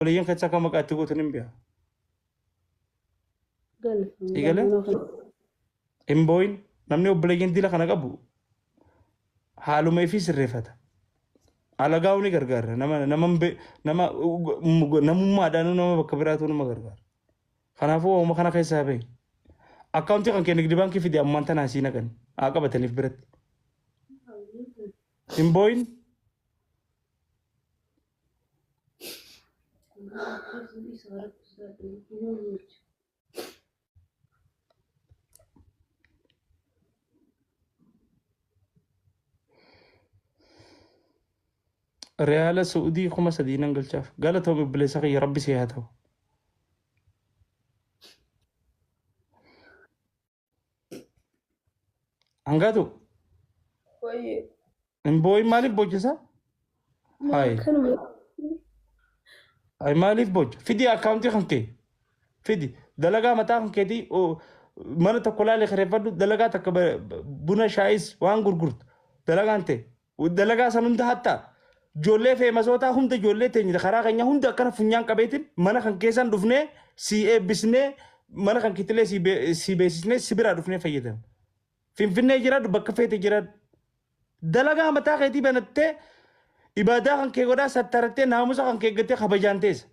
obboleeyyan keessaa kan maqaatti gootu hin beeku. Eegale hin boo'in namni obboleeyyan dila kana qabu haaluma ifii sirreeffata. Alagaa'uu ni gargaara namummaadhaan nama bakka biraatu nama gargaara. Kanaafuu uuma kana keessaa bahi. Akkaawuntii kan kenne Nigdi Baankii fide ammaan tanaa sii naqan haa qabataniif biratti. Hin boo'in. Reyaala Suudii 3,000 nan galchaaf. Galatoomii obboleessa kiyya Rabbi si haa ta'u. Hangaatu. Hin boo'in maaliif boochisaa? Hayi. Hayi maaliif boocha? Fidi akkaawuntii kan kee. Fidi dalagaa mataa kan keetii mana tokko laalee kireeffadhu dalagaa takka buna shaayis waan gurgurtu dalagaan ta'e dalagaa san hunda hattaa. Ijoollee feemasoota hunda ijoollee teenya karaa keenya hunda akkana funyaan qabeetiin mana kan keessan dhufnee si eebbisnee mana kan kitilee si beeksisnee si biraa dhufnee fayyadamu. Finfinnee jiraadhu bakka feete jiraadhu. Dalagaa mataa keetii banattee ibaadaa kan kee godhaa sattarattee naamusa kan kee eeggattee kabajaan teessa.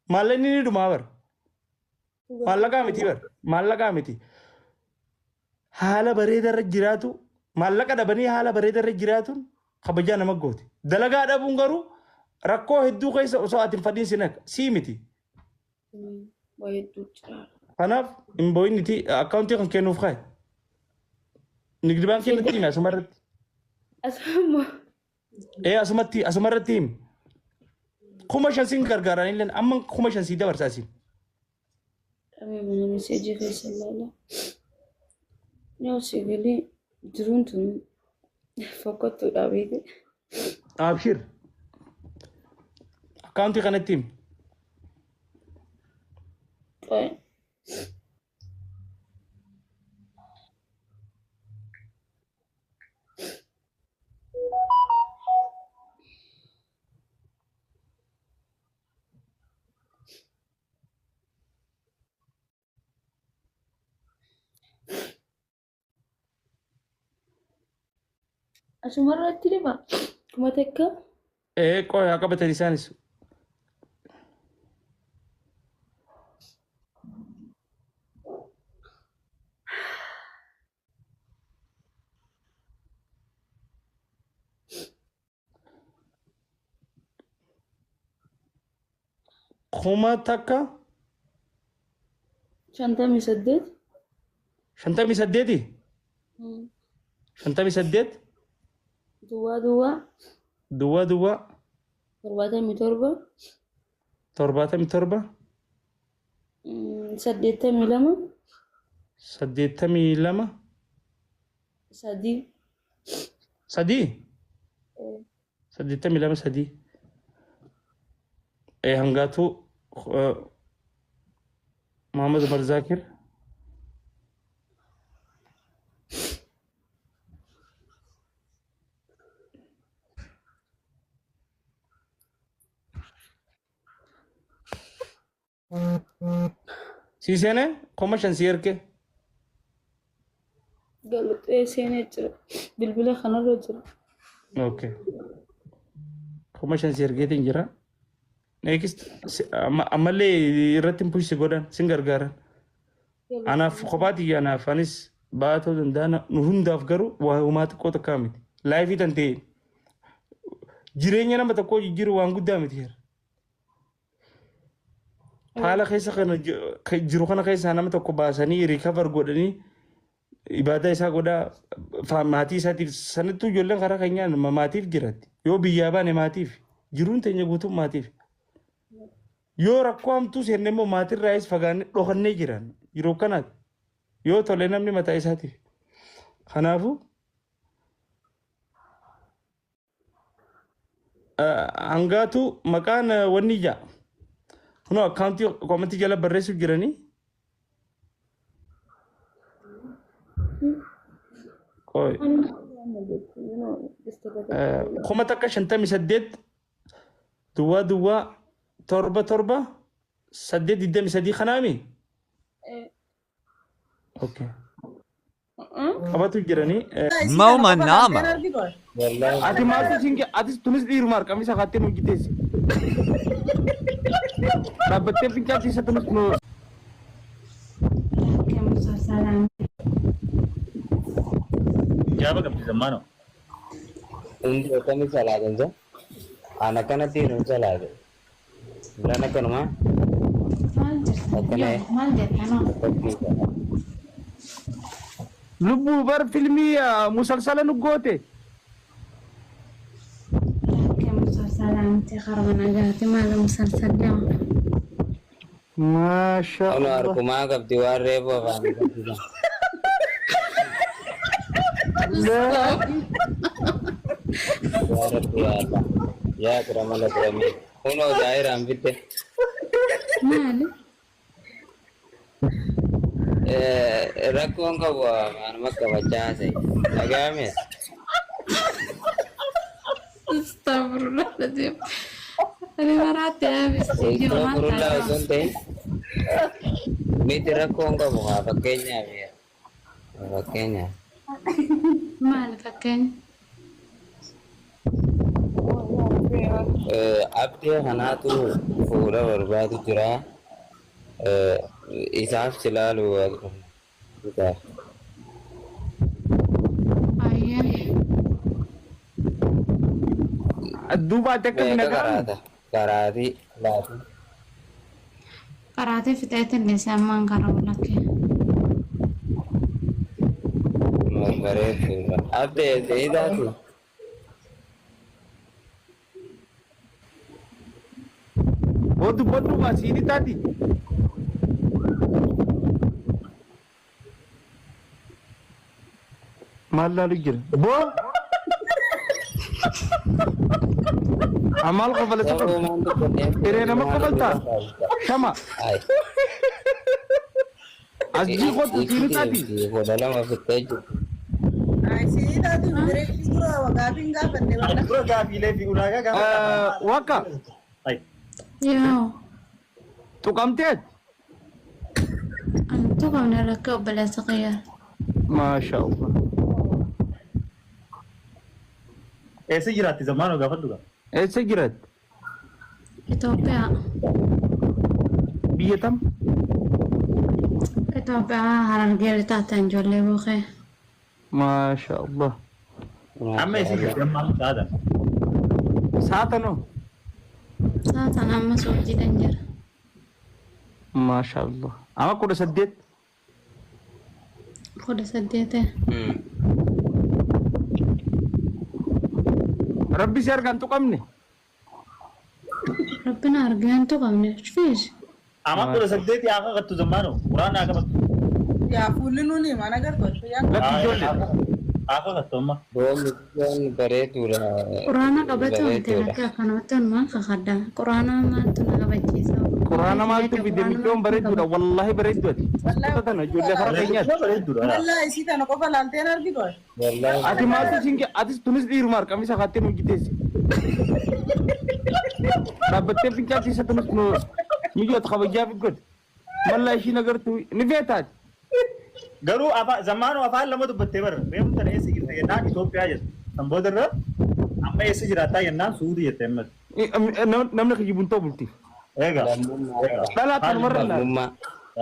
Maallaqni ni dhumaa bara. Maallaqaa miti bara. Maallaqaa miti. Haala bareedarra jiraatu maallaqa dhabanii haala bareedarra jiraatuun kabajaa nama gooti. Dalagaa dhabuun garuu rakkoo hedduu keessa osoo ati hin fadhiin sin akka sii miti. Kanaaf hin boo'initi akkaawuntii kan kennuuf kaaye. Nigdi Baankii natti himi asumarratti. Asumarratti himi. 5,000 siin gargaaraan illee amma 5,000 sii dabarsaa siin. Meseejii keessa ilaala. Yoo sibiilii jiruun tun fokkottuudha beekte. Abshir. Akkaawuntii kanatti himi. Asumarratti dhima. Kuma takka. Qoy haa qabatan isaanis. Kuma takka. 58. 58. 58. Duwwaa. Duwwaa. 77. 77. 82. 82. Sadii. Sadii. 82 sadii. Hangaatu Muhammad Umar Zakir. Si sene kuma shan siyar ke? Galutee seenee jira. Bilbila kanarra jira. Okay. Kuma shan siyar keetiin jira. Next ammallee irratti pushi godhan sin gargaaran. Anaaf kophaati anaaf anis baatoo danda'an nu hundaaf garuu waa uumaa xiqqoo takkaa miti. Laayifii tan ta'e jireenya nama tokkoo jijjiiru waan guddaa miti. Haala keessa kana jiru kana keessa nama tokko baasanii recover godhanii ibaadaa isaa godhaa maatii isaatiif sanattuu ijoolleen karaa keenyaan maatiif jiratti. Yoo biyyaa baane maatiif jiruun teenya guutuun maatiif. Yoo rakkoo hamtuu seenne immoo maatirraayis fagaannee dhokannee jiran yeroo kanaati. Yoo tole namni mataa isaatiif. Kanaafuu hangaatu maqaan wanni ijaa. Kuno akkaawuntii komantii jala barreessuuf jiranii. Qoy. Kuma takka 58 duwwaa torba saddeet 23 kanaami. Okay. Qabatu jiranii. Moma Nama. Wallahi. Ati maatii singe atis tunis dhiirumaar qamisa kaatee nu hojjeteessi. Dhaabbattee fincaatti isa tunis nu. Jawab qabdi zammaano. Hundi akkamii salaatin jaa? Aan akkanatti hin salaate. Bilaan akkanuma? Akkana Lubbuu bar filmii musalsala nu goote. Masha Anu Allah. harkumaa qabdi waan reefu afaan qabdi. Ya Rabbi ya Allah. Ya akramal akramin. Uno dairaan bitte. Maali? Rakkoon qabu anuma qabachaa ta'e. Dhagaame. Astagfirullahaladzim. Ani maraate abisi Iddoo furullaa osoo hin ta'in miti rakkoon qabu haa fakkeenyaaf fakkeenyaaf. Maali fakkeenya? Abdii kanaatu fuula barbaadu jira. Isaaf silaalu isaaf. Ayyee. Duuba akka Meeqa nagaa. karaata? Karaatii laatu. Karaatee fixeetiin dhiisee ammaan karaa walakkee. Bareedu. Abdii eessaati? Bodu masih tadi. Malah lagi. Bo. Amal kau balas apa? Kira nama kau balas. Sama. Ay. Asji kau tu sini tadi. Kau dalam apa saja? Ay, sí, tadi direct siguro wagabing gapan di ba? Bro gaafii leefi ulaagaa gaafa. Waka. Ay. Yoo. Tu kamtet. Antu qabna rakka obboleessa qiyyaa. Masya Allah. Eessa jiraatti zammaanoo gaafadhu gaa. Sejirat. Itoophiyaa. Biyetam. Itoophiyaa harargeelli taateen ijoollee buukee. Masya Allah. Amma eessa jirti ammaa taatan. Saatano. Saataan amma soojjiidhan jira. Masya Allah. Ama kuda sedit. 18. Rabbi siarkan tu kamne. Rabbina argaantu qabne. Fiish. Amma 18 yaa qaqattu zammaanoo. Quraanaa qabattu. Ya fulli nuni mana garto ya. Lagi jole. Haa qaqattu amma. Boomni bareeduudha. Quraana qabatu wanti akka akkanatti maal kakadda. Quraana maaltu na qabachiisa. Quraana maaltu bidemiidhoon bareedduudha. Wallahi bareedduudha. Tana ijoollee fara keenyaati. Bareedduudha. Wallahi isi tana qofa laalteen argitu. Wallahi. Ati maaltu singe atis tunis dhiirumaar qamisa kaatee nu hojjeteessi. Dhaabbattee fincaatti isa tunis nu mijoota kabajaa fi godhe. Mallaa ishiin agartu ni feetaati. Garuu zammaanoo afaan lama dubbattee bara. Reefu tana eessa jirta jennaan Itoophiyaa jettu. Kan booda irra amma eessa jiraattaa jennaan Suudii jette himmat. Namni kijibuun ta'u bulti. Eegaa. Dhalaatti numarra naa.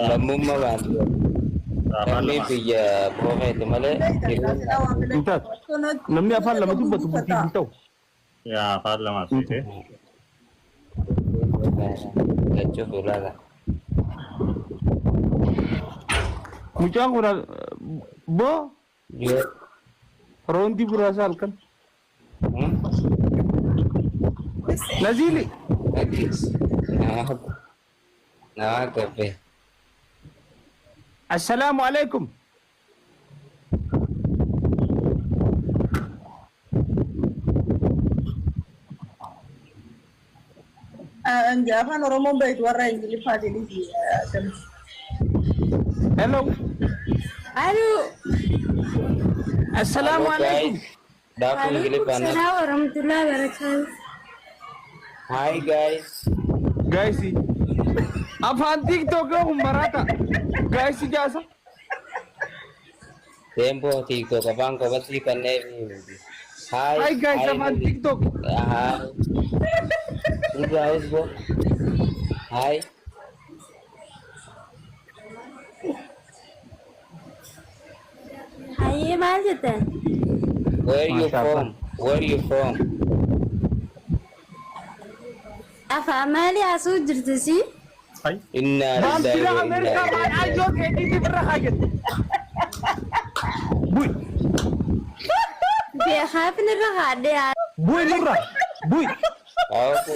Lammummaa baatu. Namni biyya boofeeti malee. Intaat. Namni afaan lama dubbatu bultii hin ta'u. Yaa afaan lama asii. Jechuuf ulaala. Mucaan kun boo Yoo. roontii buraasa halkan. Naziili. Nama gabbee. Assalaamu alaikum. Afaan Oromoon beektu warra Ingiliffaatiin. Hello. Aloo. Assalaamu alaikum. Daakuu Ingiliffaan. Assalamu warahmatullahi wabarakatuh. Hi guys. Guys, afaan TikTok lo marata. Guys, jasa. Tempo TikTok abang ko basi kanne Hi guys, afaan TikTok. Hi. You guys go. Hi. Haye maal Where you from? Where you from? afa mali asu jirtisi Hay. Inna Bam lillahi sila wa Amerika inna man ilaihi ajo ke di berakajet. Buy, bi khafin raqade buy murah. Buy. Aku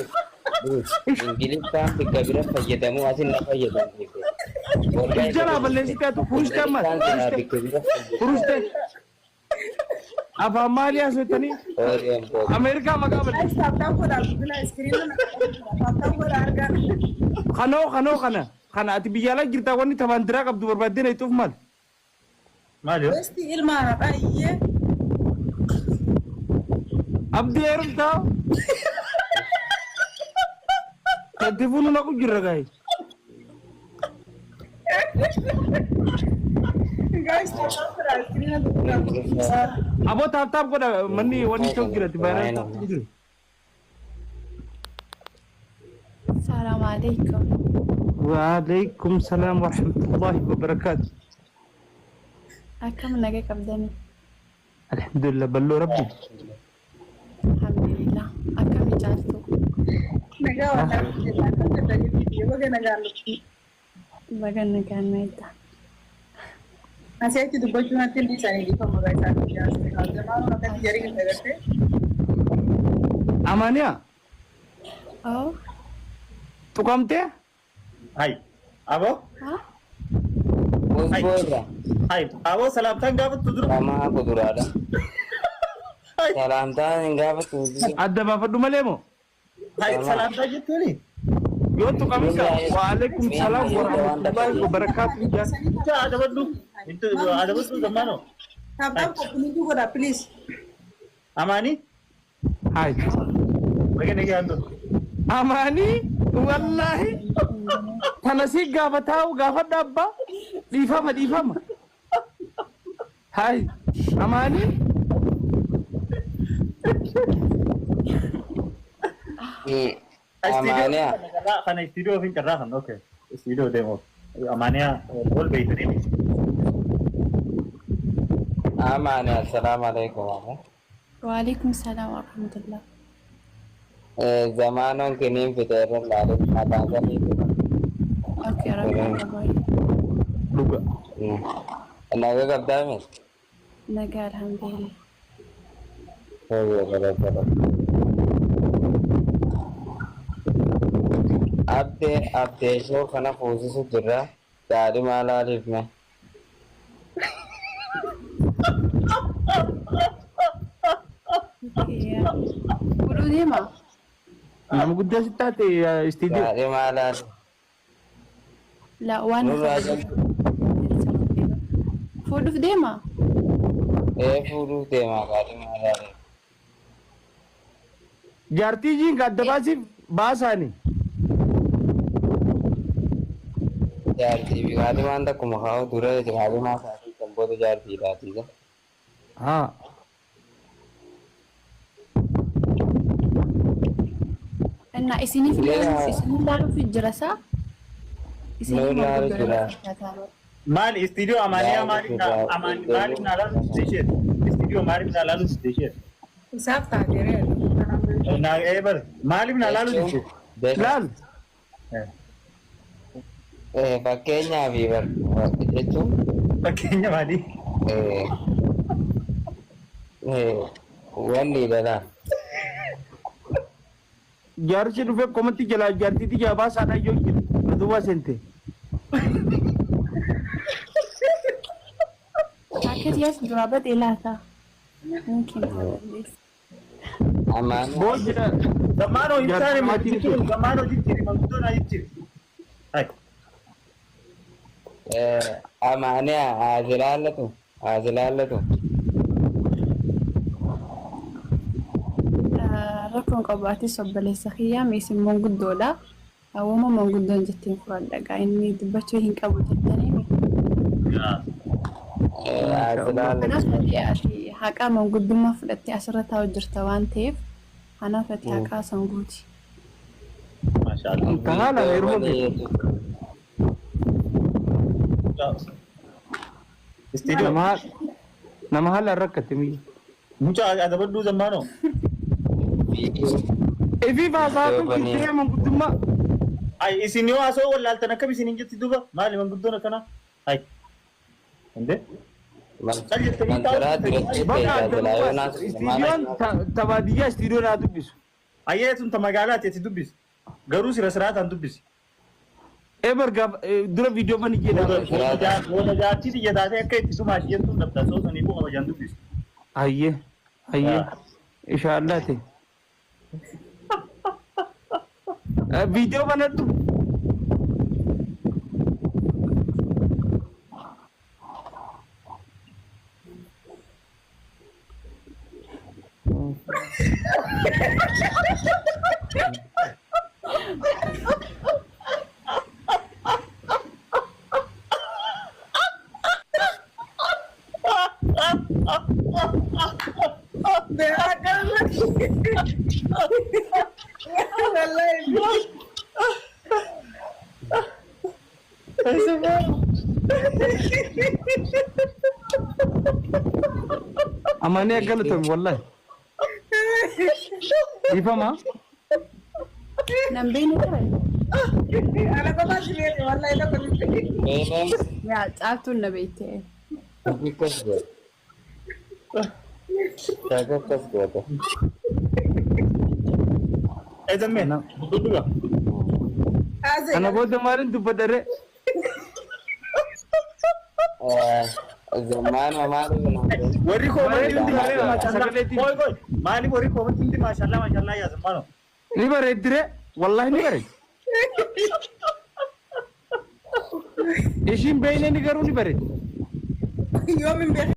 Inggris kan kabira fayyadamu asin na fayyadamu. Ijala balle sita tu fusta mat. Fusta. Apa Malia sutani? Amerika magabal. Stop down for that. Bila screen na. Stop down for that. Khana ati biyala girta wani tabandira kabdu barbadina ituf mal. Mario. Westi ilma na iye. Abdi erum ta. Telefonu na ko girra gai. Guys, stop down for that. Screen na. Abo tap ko da mani wani tok girra ti bayana tap girra. السلام عليكم. وعليكم السلام ورحمة الله وبركاته. أكم نجاك أبداني. الحمد لله بلو ربي. الحمد لله. أكم جالتو. Naga wala. Kan da video ga naga lu. Bagan nagan naita. Asai tu baju nanti di sana di kamu guys aku ya. Zaman nak jari kita gerte. Amania, Oh. tu kamte? Hay. Abo? Hah? Musbora. Hay. Abo salam tangga betul. Sama aku durada. Salam tangga betul. Ada bapak dumalemo? Hay salam tangga tu ni. Yo tu kami ka. Waalaikumsalam warahmatullahi wabarakatuh. Itu ada betul. Itu ada betul zamano. Stop down for ini juga dah please. Amani? Hai. Bagaimana ando? Amani, wallahi. Tanasi gafa tahu gafa dabba. Difama. Hai. Amani. Amania. Kan studio fin kerrahan. Okay. Studio demo. Amania bol bayi tadi. Amania. Assalamualaikum. وعليكم السلام ورحمة الله. Zamanon kini fitur lalu matangga ni. أوكي ربي باي. Duga. Naga kabda mis. نجا الحمد لله. Oh ya Abde show kana fuzi su jira dari mala alif में أوكي. قولوا لي ما. Nama gudda sitate studio. dari mala alif لا وأنا فودو في ديما. furu tema dari mala alif Jarti ji gadda basif basani. jarti bigadi manda kumahau dura jadi masa tempo tu jarti rati kan Ha. إن إسني في إسني لا في الجلسة. No, la jura. Mal studio Amania Mali nalalu station. Studio Mali nalalu station. Usap tak jere. Na ever Mali nalalu station. Lal. Pakainya viver itu Pakainya Mali. Wani dah Jarti dufe komati jala jarti ti jaba sana yo kiri. Dua sente. أكيد يس جوابات إلها ممكن. aman Bo jira. Zamano insani Mati mati itu. zamano jitiri mabuto na jitiri. Hai. amannya azilalatu ركن قبعتي صب لسخية ميسمون قدولا Awwaama manguddoon jettiin fudhadha. Inni dubbachuu hin qabu jettanii. Kanaaf ati haqaa manguddummaa fudhattee asirra taa'u jirta waan ta'eef kanaaf ati haqaa sanguuti. Maashaallah. Kahala heeruma nama haala rakkate mii. Mucaa adabaduu zammaanoo. Efi baasaa kun kitee manguddummaa. Ay isin yoo asoo wallaaltan akkam isin hin jetti duuba maali manguddoon akkana? Ay. Inde? Istiidiyoon tabaadiyyaa istiidiyoo naa dubbisu. Ayyee sun ta magaalaati ati dubbisi. Garuu sira siraataan dubbisi. Eber gaaf dura viidiyoo bani jedha. Booda jaartii xiyya taatee akka itti sumaa isheentuun dhabda soo sanii bu'a kabajaan dubbisi. Ayyee inshaallah ta'e. Viidiyoo banadhu. Amane galatan wallahi. Ifama? Nambiini ture. Ala kota sini wallahi ila kota. Yaa caaftuun na beektee. Edamme. Duduga. Ana booda maalin dubbadare? Zammaanoo maali Warri maali warri koomatti maashaallah yaa zammaanoo. Ni bareeddire wallahi ni bareed. Ishiin beeyne ni garuu ni bareed. Yoo min